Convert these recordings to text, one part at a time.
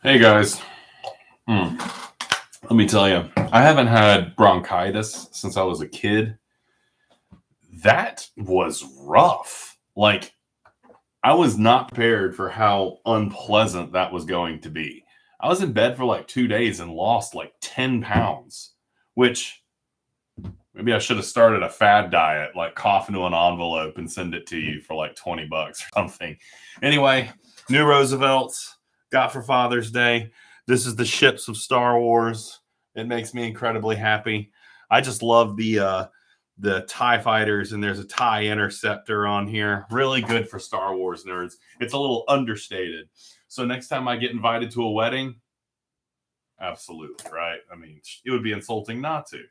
Hey guys, let me tell you, I haven't had bronchitis since I was a kid. That was rough. Like, I was not prepared for how unpleasant that was going to be. I was in bed for like 2 days and lost like 10 pounds, which maybe I should have started a fad diet, like cough into an envelope and send it to you for like 20 bucks or something. Anyway, new Roosevelt's got for Father's Day. This is the ships of Star Wars. It makes me incredibly happy. I just love the TIE fighters, and there's a TIE interceptor on here. Really good for Star Wars nerds. It's a little understated. So next time I get invited to a wedding, absolutely, right? I mean, it would be insulting not to.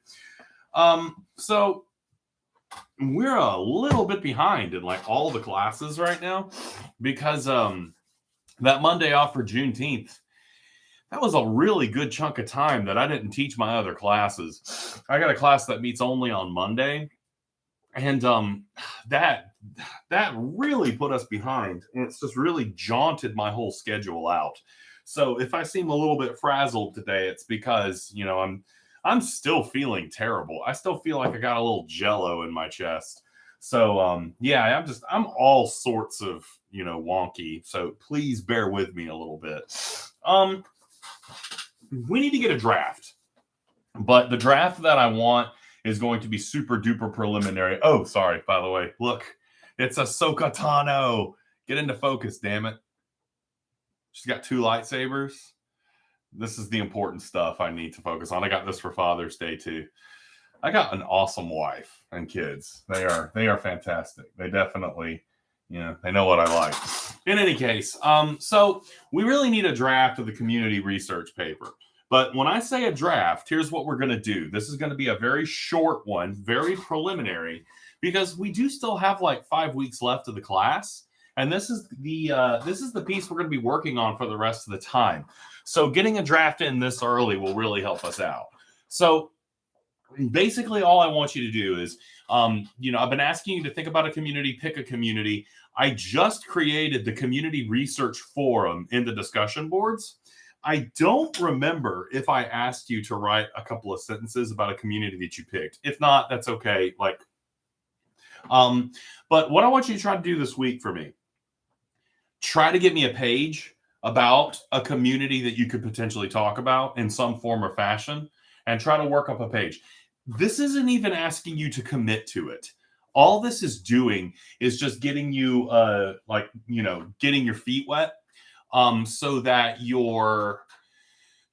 So we're a little bit behind in like all the classes right now because that Monday off for Juneteenth, that was a really good chunk of time that I didn't teach my other classes. I got a class that meets only on Monday, and that really put us behind, and it's just really jaunted my whole schedule out. So if I seem a little bit frazzled today, it's because I'm still feeling terrible. I still feel like I got a little jello in my chest. So yeah, I'm all sorts of wonky. So please bear with me a little bit. We need to get a draft, but the draft that I want is going to be super duper preliminary. Oh, sorry, by the way, look, it's Ahsoka Tano. Get into focus, damn it. She's got 2 lightsabers. This is the important stuff I need to focus on. I got this for Father's Day too. I got an awesome wife and kids. They are fantastic. They definitely, they know what I like. In any case, so we really need a draft of the community research paper. But when I say a draft, here's what we're going to do. This is going to be a very short one, very preliminary, because we do still have like 5 weeks left of the class, and this is the piece we're going to be working on for the rest of the time. So getting a draft in this early will really help us out. So basically, all I want you to do is, I've been asking you to think about a community, pick a community. I just created the community research forum in the discussion boards. I don't remember if I asked you to write a couple of sentences about a community that you picked. If not, that's okay. But what I want you to try to do this week for me, try to get me a page about a community that you could potentially talk about in some form or fashion, and try to work up a page. This isn't even asking you to commit to it. All this is doing is just getting you, getting your feet wet, so that you're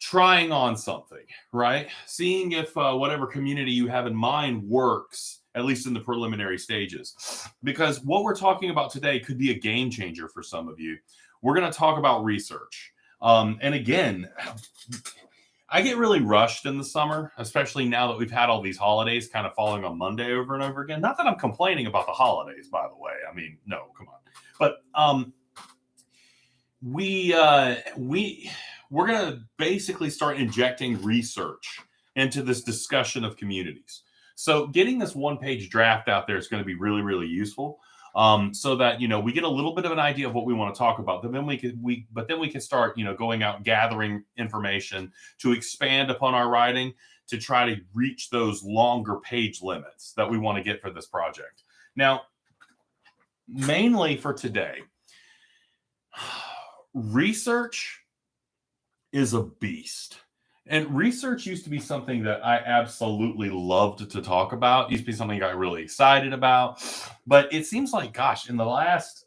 trying on something, right? Seeing if whatever community you have in mind works, at least in the preliminary stages. Because what we're talking about today could be a game changer for some of you. We're going to talk about research. And again, I get really rushed in the summer, especially now that we've had all these holidays kind of falling on Monday over and over again. Not that I'm complaining about the holidays, by the way. I mean, no, come on. But we're going to basically start injecting research into this discussion of communities. So getting this one-page draft out there is going to be really, really useful. So that we get a little bit of an idea of what we want to talk about. But then we can start going out and gathering information to expand upon our writing to try to reach those longer page limits that we want to get for this project. Now, mainly for today, research is a beast. And research used to be something that I absolutely loved to talk about. It used to be something I got really excited about. But it seems like, gosh, in the last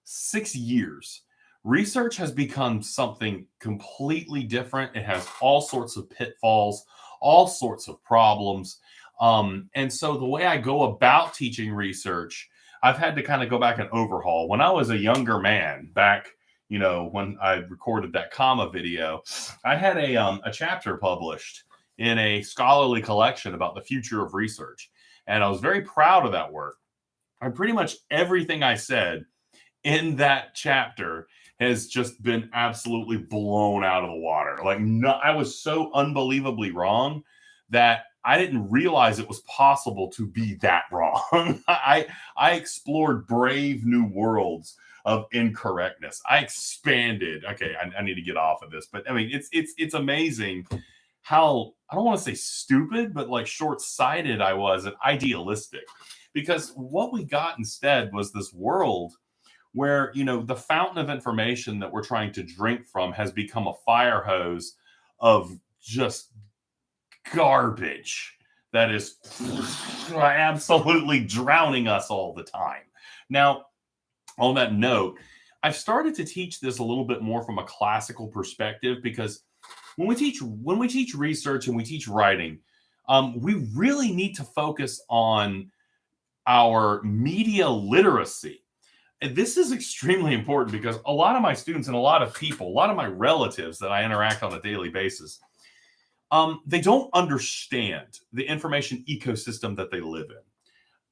6 years, research has become something completely different. It has all sorts of pitfalls, all sorts of problems. And so the way I go about teaching research, I've had to kind of go back and overhaul. When I was a younger man, back when I recorded that comma video, I had a chapter published in a scholarly collection about the future of research. And I was very proud of that work. And pretty much everything I said in that chapter has just been absolutely blown out of the water. I was so unbelievably wrong that I didn't realize it was possible to be that wrong. I explored brave new worlds of incorrectness. I expanded. Okay, I need to get off of this, but I mean, it's amazing how, I don't want to say stupid, but like short-sighted I was and idealistic. Because what we got instead was this world where, the fountain of information that we're trying to drink from has become a fire hose of just garbage that is absolutely drowning us all the time. Now, on that note, I've started to teach this a little bit more from a classical perspective, because when we teach research and we teach writing, we really need to focus on our media literacy. And this is extremely important because a lot of my students and a lot of people, a lot of my relatives that I interact on a daily basis, they don't understand the information ecosystem that they live in.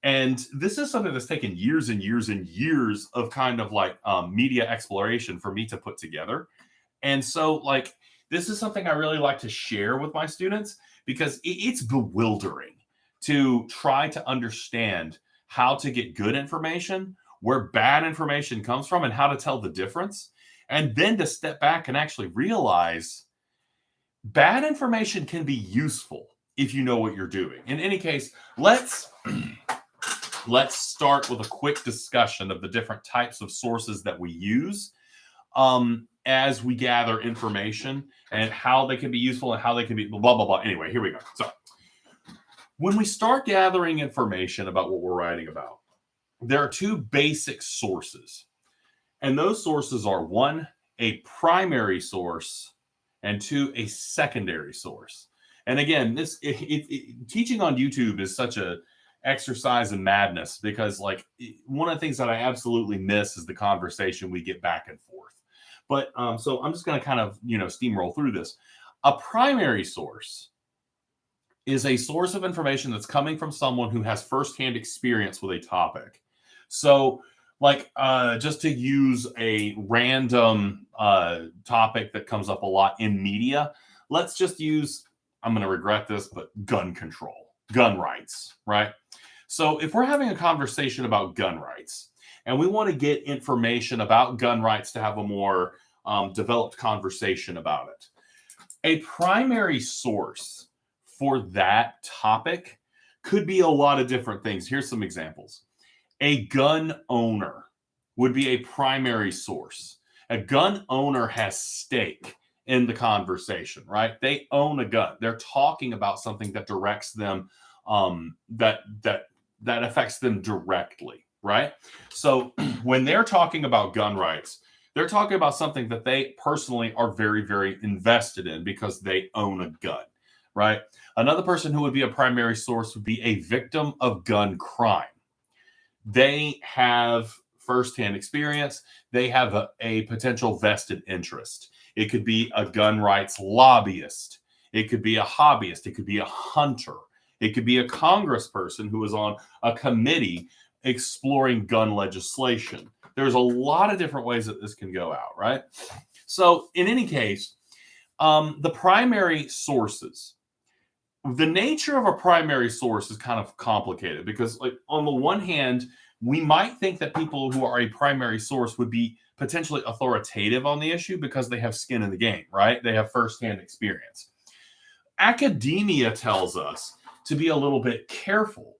And this is something that's taken years and years and years of kind of like media exploration for me to put together. And so, like, this is something I really like to share with my students, because it's bewildering to try to understand how to get good information, where bad information comes from, and how to tell the difference. And then to step back and actually realize bad information can be useful if you know what you're doing. In any case, let's start with a quick discussion of the different types of sources that we use as we gather information, and how they can be useful and how they can be blah, blah, blah. Anyway, here we go. So when we start gathering information about what we're writing about, there are two basic sources. And those sources are, one, a primary source, and two, a secondary source. And again, teaching on YouTube is such a exercise in madness, because like one of the things that I absolutely miss is the conversation we get back and forth. But so I'm just going to kind of, steamroll through this. A primary source is a source of information that's coming from someone who has firsthand experience with a topic. So, like, just to use a random topic that comes up a lot in media, let's just use, I'm going to regret this, but gun control, gun rights, right? So if we're having a conversation about gun rights and we want to get information about gun rights to have a more developed conversation about it, a primary source for that topic could be a lot of different things. Here's some examples. A gun owner would be a primary source. A gun owner has stake in the conversation, right? They own a gun. They're talking about something that directs them, that affects them directly, right? So when they're talking about gun rights, they're talking about something that they personally are very, very invested in because they own a gun, right? Another person who would be a primary source would be a victim of gun crime. They have firsthand experience. They have a potential vested interest. It could be a gun rights lobbyist. It could be a hobbyist. It could be a hunter. It could be a congressperson who is on a committee exploring gun legislation. There's a lot of different ways that this can go out, right? So in any case, the primary sources, the nature of a primary source is kind of complicated because, like, on the one hand, we might think that people who are a primary source would be potentially authoritative on the issue because they have skin in the game, right? They have firsthand experience. Academia tells us to be a little bit careful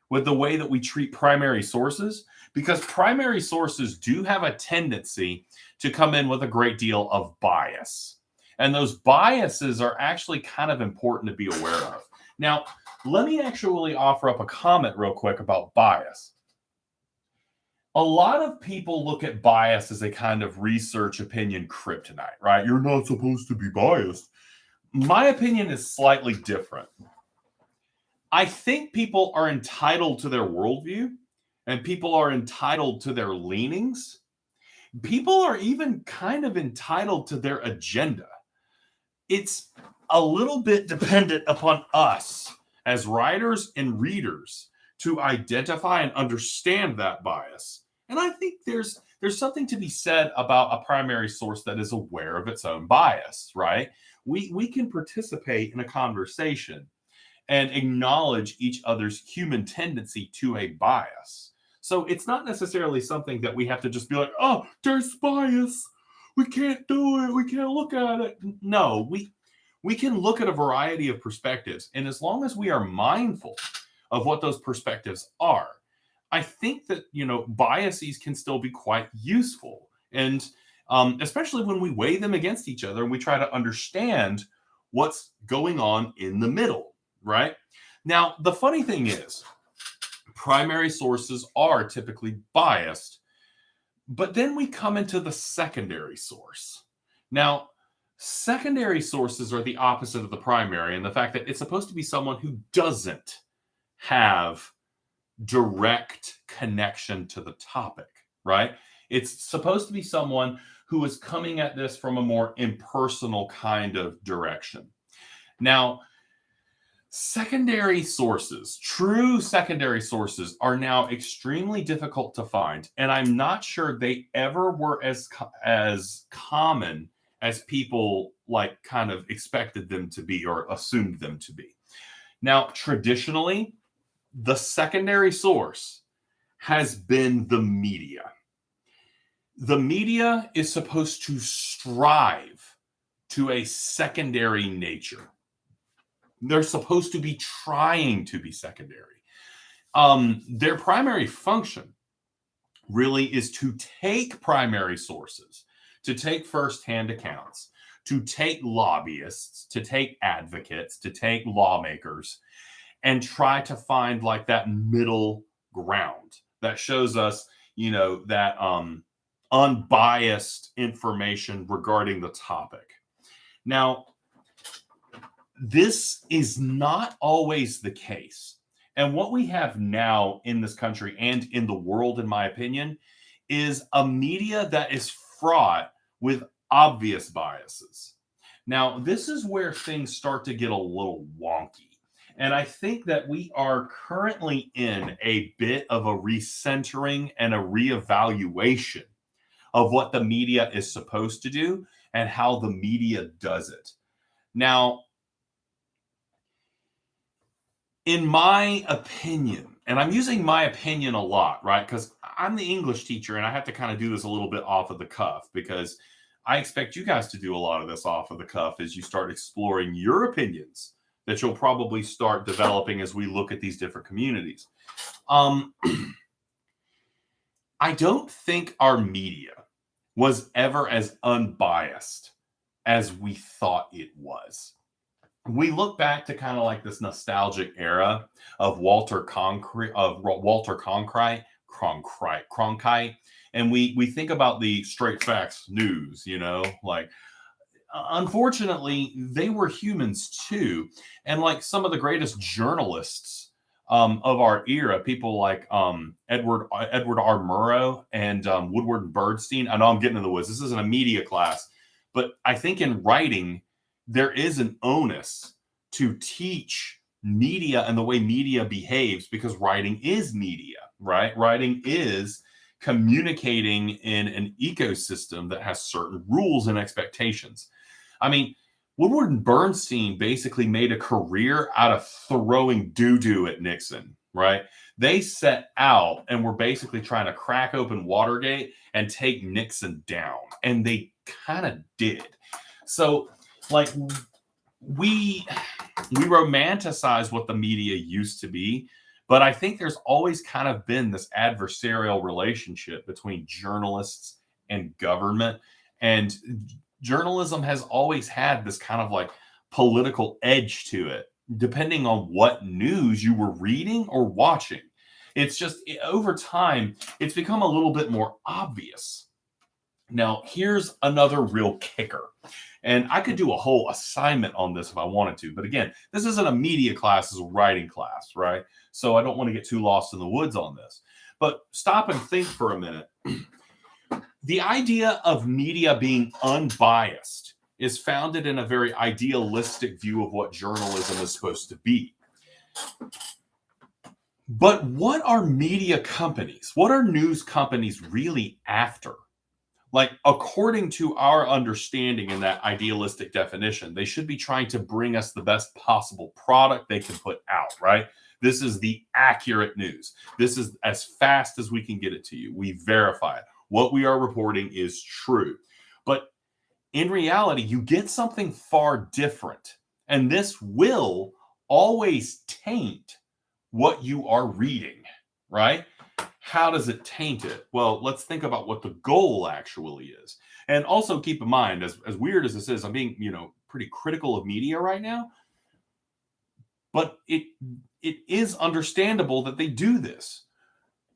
with the way that we treat primary sources, because primary sources do have a tendency to come in with a great deal of bias. And those biases are actually kind of important to be aware of. Now, let me actually offer up a comment real quick about bias. A lot of people look at bias as a kind of research opinion kryptonite, right? You're not supposed to be biased. My opinion is slightly different. I think people are entitled to their worldview, and people are entitled to their leanings. People are even kind of entitled to their agenda. It's a little bit dependent upon us as writers and readers to identify and understand that bias. And I think there's something to be said about a primary source that is aware of its own bias, right? We can participate in a conversation and acknowledge each other's human tendency to a bias. So it's not necessarily something that we have to just be like, oh, there's bias. We can't do it. We can't look at it. No, we can look at a variety of perspectives. And as long as we are mindful of what those perspectives are, I think that, biases can still be quite useful. And especially when we weigh them against each other and we try to understand what's going on in the middle, right? Now, the funny thing is, primary sources are typically biased, but then we come into the secondary source. Now, secondary sources are the opposite of the primary, and the fact that it's supposed to be someone who doesn't have direct connection to the topic, right? It's supposed to be someone who is coming at this from a more impersonal kind of direction. Now, secondary sources, true secondary sources, are now extremely difficult to find, and I'm not sure they ever were as common as people kind of expected them to be or assumed them to be. Now, traditionally, the secondary source has been the media. The media is supposed to strive to a secondary nature. They're supposed to be trying to be secondary. Their primary function really is to take primary sources, to take firsthand accounts, to take lobbyists, to take advocates, to take lawmakers, and try to find that middle ground that shows us, that unbiased information regarding the topic. Now, this is not always the case. And what we have now in this country and in the world, in my opinion, is a media that is fraught with obvious biases. Now, this is where things start to get a little wonky. And I think that we are currently in a bit of a recentering and a reevaluation of what the media is supposed to do and how the media does it. Now, in my opinion, and I'm using my opinion a lot, right? Because I'm the English teacher and I have to kind of do this a little bit off of the cuff because I expect you guys to do a lot of this off of the cuff as you start exploring your opinions that you'll probably start developing as we look at these different communities. I don't think our media was ever as unbiased as we thought it was. We look back to kind of this nostalgic era of Walter Cronkite, and we think about the straight facts news, unfortunately, they were humans too. And some of the greatest journalists of our era, people like Edward R. Murrow and Woodward Bernstein. I know I'm getting in the woods. This isn't a media class, but I think in writing, there is an onus to teach media and the way media behaves because writing is media, right? Writing is communicating in an ecosystem that has certain rules and expectations. I mean, Woodward and Bernstein basically made a career out of throwing doo-doo at Nixon, right? They set out and were basically trying to crack open Watergate and take Nixon down. And they kind of did. So, we romanticize what the media used to be, but I think there's always kind of been this adversarial relationship between journalists and government. And journalism has always had this kind of political edge to it, depending on what news you were reading or watching. It's just over time, it's become a little bit more obvious. Now, here's another real kicker. And I could do a whole assignment on this if I wanted to. But again, this isn't a media class, it's a writing class, right? So I don't want to get too lost in the woods on this. But stop and think for a minute. The idea of media being unbiased is founded in a very idealistic view of what journalism is supposed to be. But what are media companies? What are news companies really after? like according to our understanding in that idealistic definition, they should be trying to bring us the best possible product they can put out, right? This is the accurate news. This is as fast as we can get it to you. We verify it. What we are reporting is true. But in reality, you get something far different. And this will always taint what you are reading, right? How does it taint it? Well, let's think about what the goal actually is. And also keep in mind, as weird as this is, I'm being, pretty critical of media right now. But it is understandable that they do this.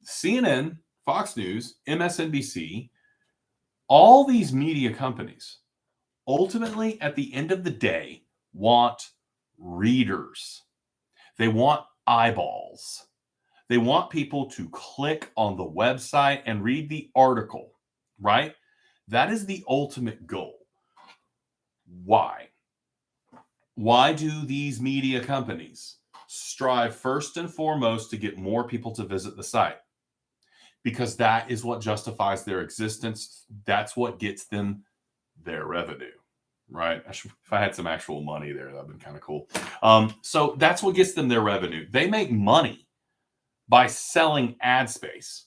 CNN, Fox News, MSNBC, all these media companies ultimately, at the end of the day, want readers. They want eyeballs. They want people to click on the website and read the article, right? That is the ultimate goal. Why? Why do these media companies strive first and foremost to get more people to visit the site? Because that is what justifies their existence. That's what gets them their revenue, right? If I had some actual money there, that'd been kind of cool. So that's what gets them their revenue. They make money by selling ad space.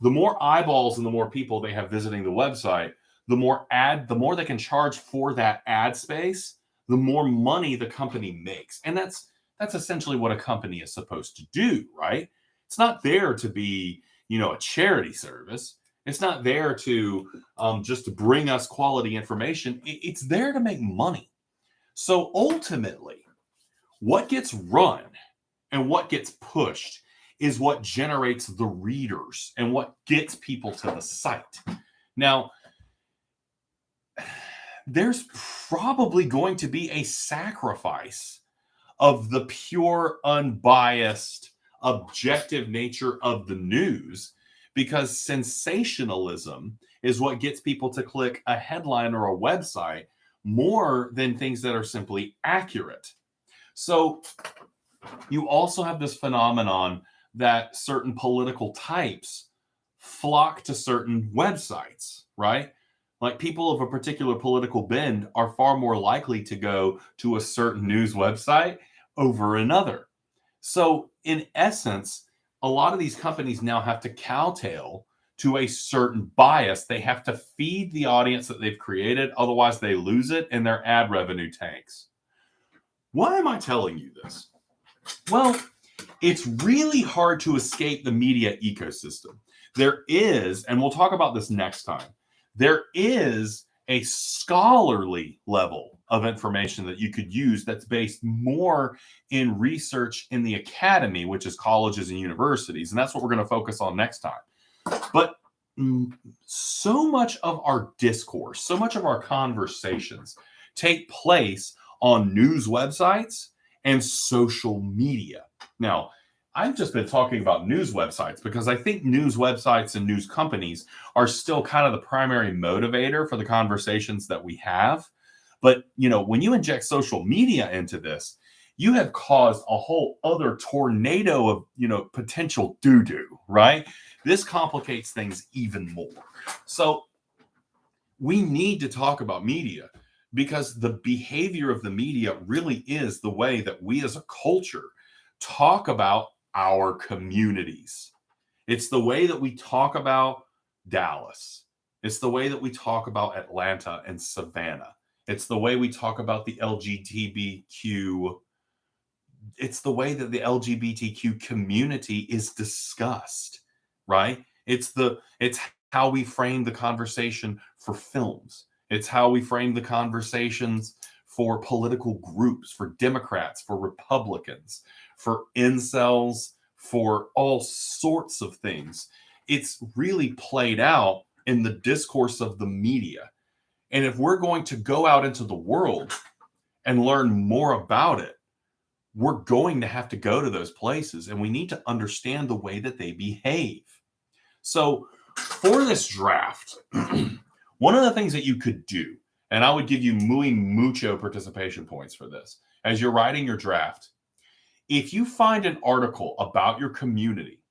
The more eyeballs and the more people they have visiting the website, the more they can charge for that ad space, the more money the company makes. And that's essentially what a company is supposed to do, right? It's not there to be, a charity service. It's not there to just to bring us quality information. It's there to make money. So ultimately, what gets run and what gets pushed is what generates the readers and what gets people to the site. Now, there's probably going to be a sacrifice of the pure, unbiased, objective nature of the news, because sensationalism is what gets people to click a headline or a website more than things that are simply accurate. So you also have this phenomenon that certain political types flock to certain websites, right? Like people of a particular political bend are far more likely to go to a certain news website over another. So in essence, a lot of these companies now have to kowtow to a certain bias. They have to feed the audience that they've created. Otherwise, they lose it and their ad revenue tanks. Why am I telling you this? Well, it's really hard to escape the media ecosystem. There is, and we'll talk about this next time, there is a scholarly level of information that you could use that's based more in research in the academy, which is colleges and universities. And that's what we're going to focus on next time. But so much of our discourse, so much of our conversations take place on news websites and social media. Now, I've just been talking about news websites because I think news websites and news companies are still kind of the primary motivator for the conversations that we have. But, when you inject social media into this, you have caused a whole other tornado of, potential doo-doo, right? This complicates things even more. So we need to talk about media because the behavior of the media really is the way that we as a culture talk about our communities. It's the way that we talk about Dallas. It's the way that we talk about Atlanta and Savannah. It's the way we talk about the LGBTQ. It's the way that the LGBTQ community is discussed, right? It's how we frame the conversation for films. It's how we frame the conversations for political groups, for Democrats, for Republicans, for incels, for all sorts of things. It's really played out in the discourse of the media. And if we're going to go out into the world and learn more about it, we're going to have to go to those places and we need to understand the way that they behave. So for this draft, one of the things that you could do, and I would give you muy mucho participation points for this, as you're writing your draft, if you find an article about your community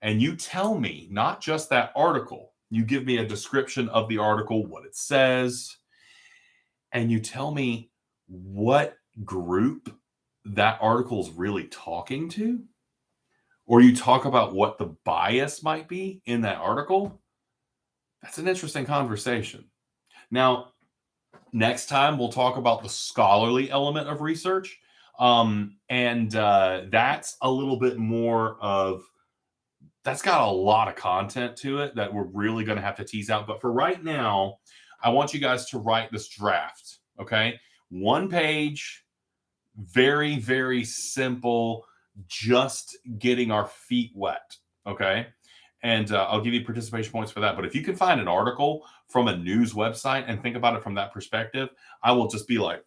and you tell me not just that article, You give me a description of the article, what it says, and you tell me what group that article is really talking to, or you talk about what the bias might be in that article. That's an interesting conversation. Now, next time we'll talk about the scholarly element of research. That's a little bit more of, that's got a lot of content to it that we're really going to have to tease out. But for right now, I want you guys to write this draft. Okay. 1 page, very, very simple, just getting our feet wet. Okay. And I'll give you participation points for that. But if you can find an article from a news website and think about it from that perspective, I will just be like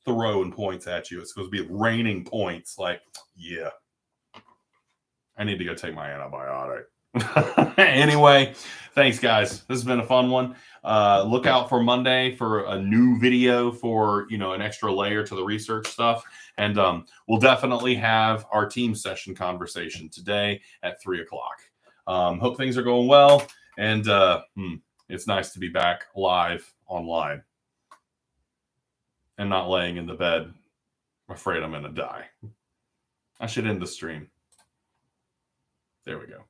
throwing points at you. It's supposed to be raining points. Like, yeah, I need to go take my antibiotic. Anyway, thanks, guys. This has been a fun one. Look out for Monday for a new video for, an extra layer to the research stuff. And we'll definitely have our team session conversation today at 3:00. Hope things are going well. And it's nice to be back live online and not laying in the bed afraid I'm going to die. I should end the stream. There we go.